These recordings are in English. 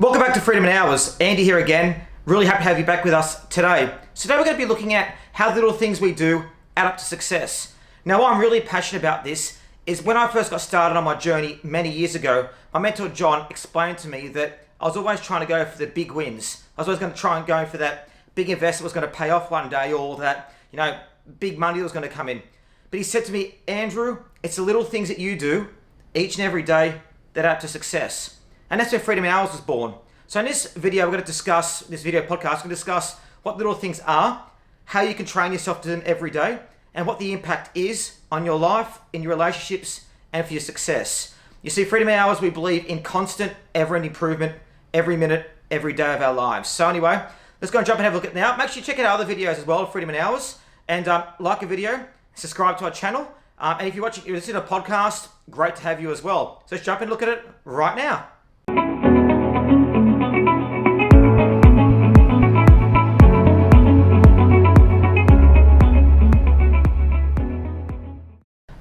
Welcome back to Freedom in Hours. Andy here again. Really happy to have you back with us today. So today we're going to be looking at how little things we do add up to success. Now, why I'm really passionate about this is when I first got started on my journey many years ago, my mentor John explained to me that I was always trying to go for the big wins. I was always going to try and go for that big investment that was going to pay off one day, or that, big money that was going to come in. But he said to me, Andrew, it's the little things that you do each and every day that add up to success. And that's where Freedom Hours was born. So in this video, we're going to discuss, this video podcast, we're going to discuss what little things are, how you can train yourself to them every day, and what the impact is on your life, in your relationships, and for your success. You see, Freedom Hours, we believe in constant, ever-ending improvement, every minute, every day of our lives. So anyway, let's go and jump and have a look at it now. Make sure you check out other videos as well, Freedom Hours, and like a video, subscribe to our channel, and if you're listening to a podcast, great to have you as well. So let's jump and look at it right now.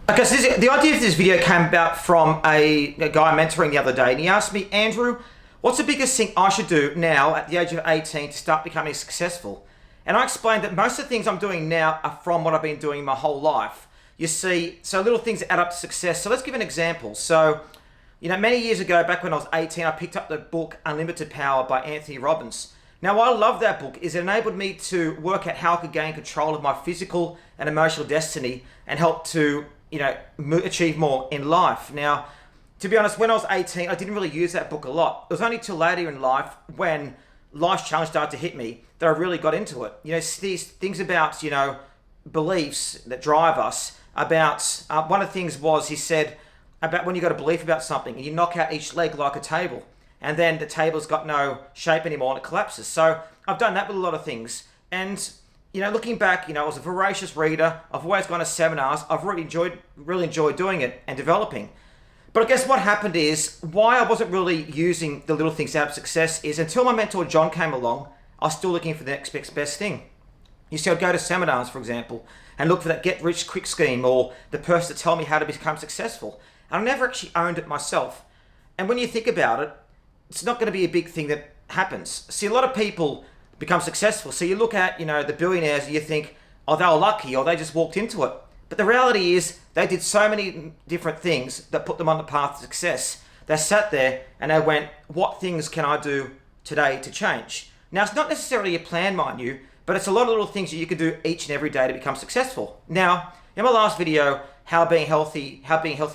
Okay, so the idea of this video came about from a guy I'm mentoring the other day, and he asked me, Andrew, what's the biggest thing I should do now at the age of 18 to start becoming successful? And I explained that most of the things I'm doing now are from what I've been doing my whole life. You see, so little things that add up to success. So let's give an example. So, many years ago, back when I was 18, I picked up the book Unlimited Power by Anthony Robbins. Now, why I love that book is it enabled me to work out how I could gain control of my physical and emotional destiny and help to achieve more in life. Now, to be honest, when I was 18, I didn't really use that book a lot. It was only till later in life when life's challenge started to hit me that I really got into it. These things about, beliefs that drive us, about, one of the things was, he said, about when you got a belief about something and you knock out each leg like a table, and then the table's got no shape anymore and it collapses. So I've done that with a lot of things. And looking back, I was a voracious reader. I've always gone to seminars. I've really enjoyed doing it and developing. But I guess what happened is, why I wasn't really using the little things out of success is until my mentor John came along, I was still looking for the next best thing. You see, I'd go to seminars, for example, and look for that get-rich-quick scheme or the person to tell me how to become successful. And I never actually owned it myself. And when you think about it, it's not going to be a big thing that happens. See, a lot of people become successful. So you look at, the billionaires and you think, oh, they were lucky or they just walked into it. But the reality is they did so many different things that put them on the path to success. They sat there and they went, what things can I do today to change? Now, it's not necessarily a plan, mind you, but it's a lot of little things that you can do each and every day to become successful. Now, in my last video, how being healthy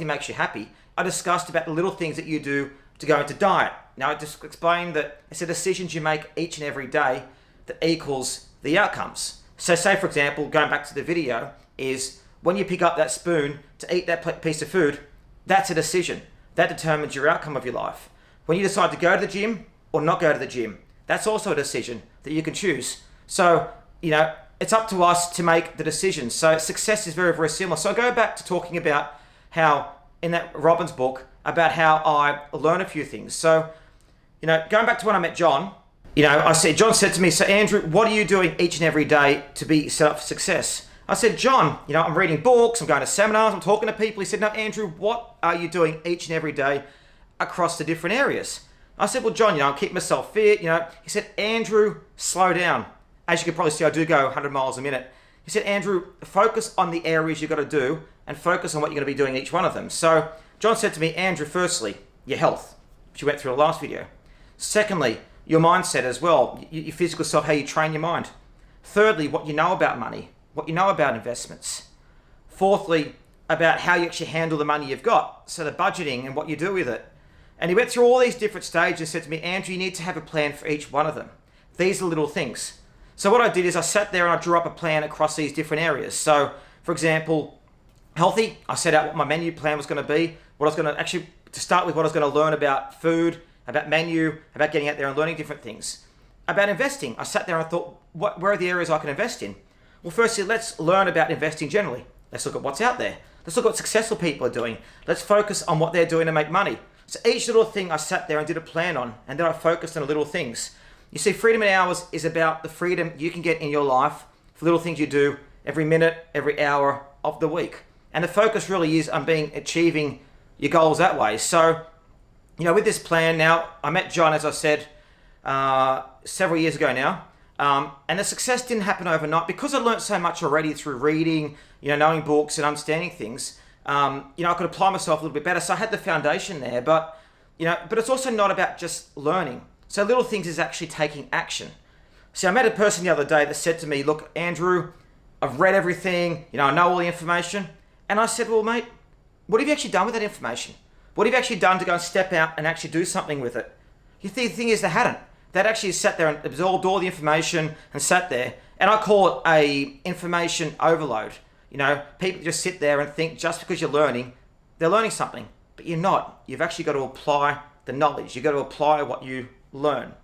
makes you happy, I discussed about the little things that you do to go into diet. Now, I just explained that it's the decisions you make each and every day that equals the outcomes. So say, for example, going back to the video, is when you pick up that spoon to eat that piece of food, that's a decision. That determines your outcome of your life. When you decide to go to the gym or not go to the gym, that's also a decision that you can choose. So, it's up to us to make the decisions. So success is very, very similar. So I go back to talking about how, in that Robbins book, about how I learn a few things. So, going back to when I met John, John said to me, so Andrew, what are you doing each and every day to be set up for success? I said, John, I'm reading books, I'm going to seminars, I'm talking to people. He said, no, Andrew, what are you doing each and every day across the different areas? I said, well, John, I'm keeping myself fit. He said, Andrew, slow down. As you can probably see, I do go 100 miles a minute. He said, Andrew, focus on the areas you've got to do and focus on what you're going to be doing each one of them. So John said to me, Andrew, firstly, your health, which you went through the last video. Secondly, your mindset as well, your physical self, how you train your mind. Thirdly, what you know about money, what you know about investments. Fourthly, about how you actually handle the money you've got, so the budgeting and what you do with it. And he went through all these different stages and said to me, Andrew, you need to have a plan for each one of them. These are little things. So what I did is I sat there and I drew up a plan across these different areas. So, for example, healthy, I set out what my menu plan was going to be, what I was going to actually, to start with, what I was going to learn about food, about menu, about getting out there and learning different things. About investing, I sat there and thought, where are the areas I can invest in? Well, firstly, let's learn about investing generally. Let's look at what's out there. Let's look at what successful people are doing. Let's focus on what they're doing to make money. So each little thing I sat there and did a plan on, and then I focused on the little things. You see, Freedom in Hours is about the freedom you can get in your life for little things you do every minute, every hour of the week. And the focus really is on achieving your goals that way. So With this plan now, I met John, as I said, several years ago now. And the success didn't happen overnight because I learned so much already through reading, knowing books and understanding things. I could apply myself a little bit better. So I had the foundation there, but it's also not about just learning. So little things is actually taking action. See, I met a person the other day that said to me, look, Andrew, I've read everything, I know all the information. And I said, well, mate, what have you actually done with that information? What have you actually done to go and step out and actually do something with it? The thing is, they hadn't. They'd actually sat there and absorbed all the information and sat there. And I call it a information overload. People just sit there and think just because you're learning, they're learning something. But you're not. You've actually got to apply the knowledge. You've got to apply what you learn.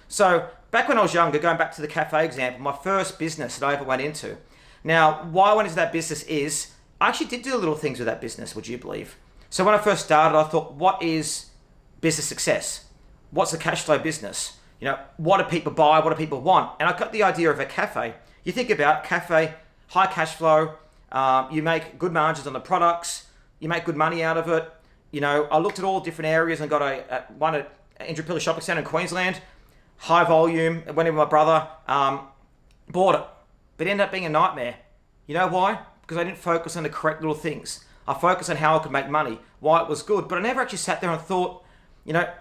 So back when I was younger, going back to the cafe example, my first business that I ever went into. Now, why I went into that business is I actually did do little things with that business, would you believe? So when I first started, I thought, what is business success? What's a cash flow business? What do people buy? What do people want? And I got the idea of a cafe. You think about cafe, high cash flow, you make good margins on the products, you make good money out of it. I looked at all different areas and got one at Indooroopilly Shopping Centre in Queensland, high volume. I went in with my brother, bought it, but it ended up being a nightmare. You know why? Because I didn't focus on the correct little things. I focused on how I could make money, why it was good, but I never actually sat there and thought,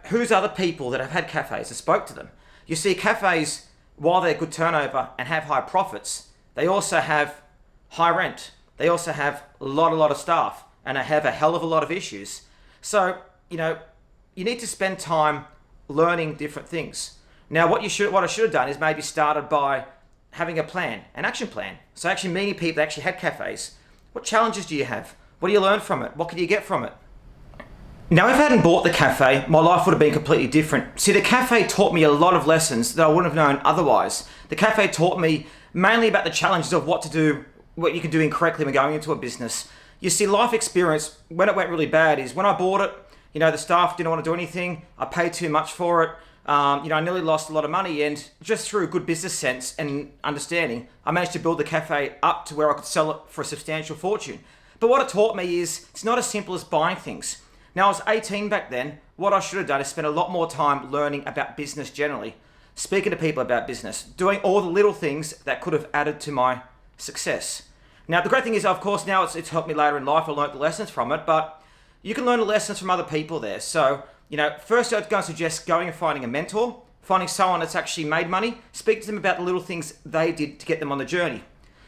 who's other people that have had cafes and spoke to them? You see, cafes, while they're good turnover and have high profits, they also have high rent. They also have a lot of staff, and they have a hell of a lot of issues. So, you need to spend time learning different things. Now, what I should have done is maybe started by having a plan, an action plan. So actually meeting people that actually had cafes. What challenges do you have? What do you learn from it? What can you get from it? Now, if I hadn't bought the cafe, my life would have been completely different. See, the cafe taught me a lot of lessons that I wouldn't have known otherwise. The cafe taught me mainly about the challenges of what to do, what you can do incorrectly when going into a business. You see, life experience, when it went really bad, is when I bought it, the staff didn't want to do anything. I paid too much for it. I nearly lost a lot of money, and just through good business sense and understanding, I managed to build the cafe up to where I could sell it for a substantial fortune. But what it taught me is it's not as simple as buying things. Now, I was 18 back then. What I should have done is spend a lot more time learning about business generally, speaking to people about business, doing all the little things that could have added to my success. Now, the great thing is, of course, now it's helped me later in life. I learned the lessons from it, but you can learn the lessons from other people there. So, first I'd go and suggest going and finding a mentor, finding someone that's actually made money, speak to them about the little things they did to get them on the journey.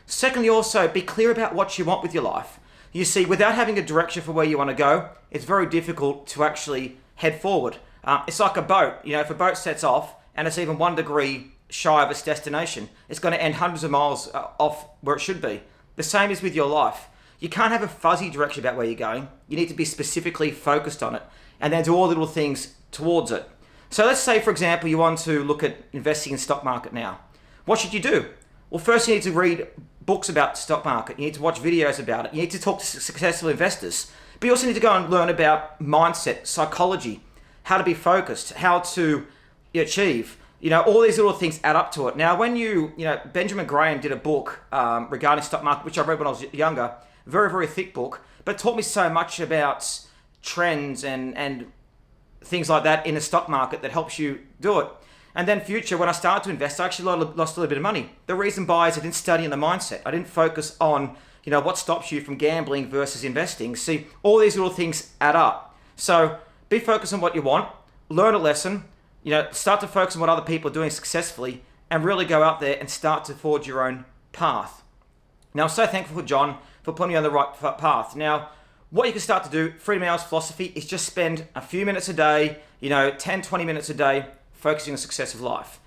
Secondly, also be clear about what you want with your life. You see, without having a direction for where you want to go, it's very difficult to actually head forward. It's like a boat. If a boat sets off and it's even 1 degree shy of its destination, it's going to end hundreds of miles off where it should be. The same is with your life. You can't have a fuzzy direction about where you're going. You need to be specifically focused on it and then do all little things towards it. So let's say, for example, you want to look at investing in stock market now. What should you do? Well, first you need to read books about the stock market. You need to watch videos about it. You need to talk to successful investors. But you also need to go and learn about mindset, psychology, how to be focused, how to achieve. All these little things add up to it. Now, when Benjamin Graham did a book regarding stock market, which I read when I was younger, very, very thick book, but it taught me so much about trends and things like that in the stock market that helps you do it. And then future, when I started to invest, I actually lost a little bit of money. The reason why is I didn't study in the mindset. I didn't focus on, what stops you from gambling versus investing. See, all these little things add up. So be focused on what you want, learn a lesson, start to focus on what other people are doing successfully, and really go out there and start to forge your own path. Now, I'm so thankful for John for putting me on the right path. Now, what you can start to do, Freedominhours philosophy, is just spend a few minutes a day, 10, 20 minutes a day, focusing on success of life.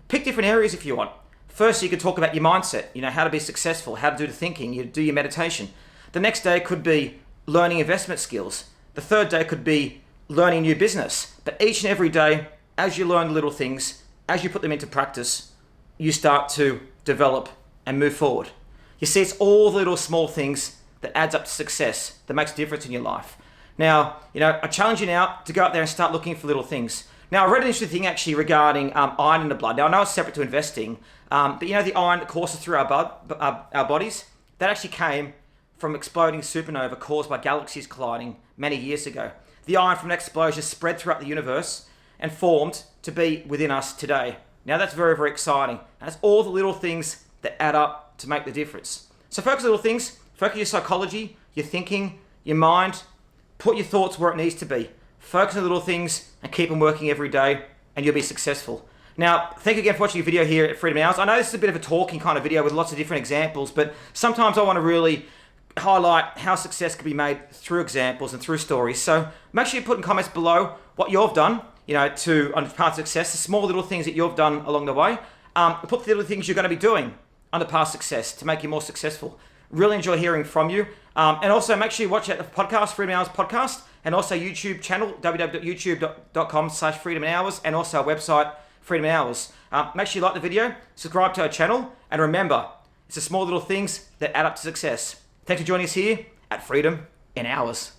Pick different areas if you want. First, you could talk about your mindset, how to be successful, how to do the thinking, you do your meditation. The next day could be learning investment skills. The third day could be learning new business. But each and every day, as you learn little things, as you put them into practice, you start to develop and move forward. You see, it's all the little small things that adds up to success that makes a difference in your life. Now, I challenge you now to go out there and start looking for little things. Now, I read an interesting thing actually regarding iron in the blood. Now, I know it's separate to investing, but the iron that courses through our bodies, that actually came from exploding supernova caused by galaxies colliding many years ago. the iron from an explosion spread throughout the universe and formed to be within us today. Now that's very, very exciting. And it's all the little things that add up to make the difference. So focus on little things, focus on your psychology, your thinking, your mind, put your thoughts where it needs to be. Focus on the little things and keep them working every day and you'll be successful. Now, thank you again for watching your video here at Freedom Hours. I know this is a bit of a talking kind of video with lots of different examples, but sometimes I want to really highlight how success can be made through examples and through stories. So make sure you put in comments below what you've done, on past success, the small little things that you've done along the way. Put the little things you're going to be doing under past success to make you more successful. Really enjoy hearing from you. And also make sure you watch out the podcast, Freedom Hours podcast, and also YouTube channel, www.youtube.com/freedomhours, and also our website, Freedom Hours. Make sure you like the video, subscribe to our channel, and remember, it's the small little things that add up to success. Thanks for joining us here at Freedom in Hours.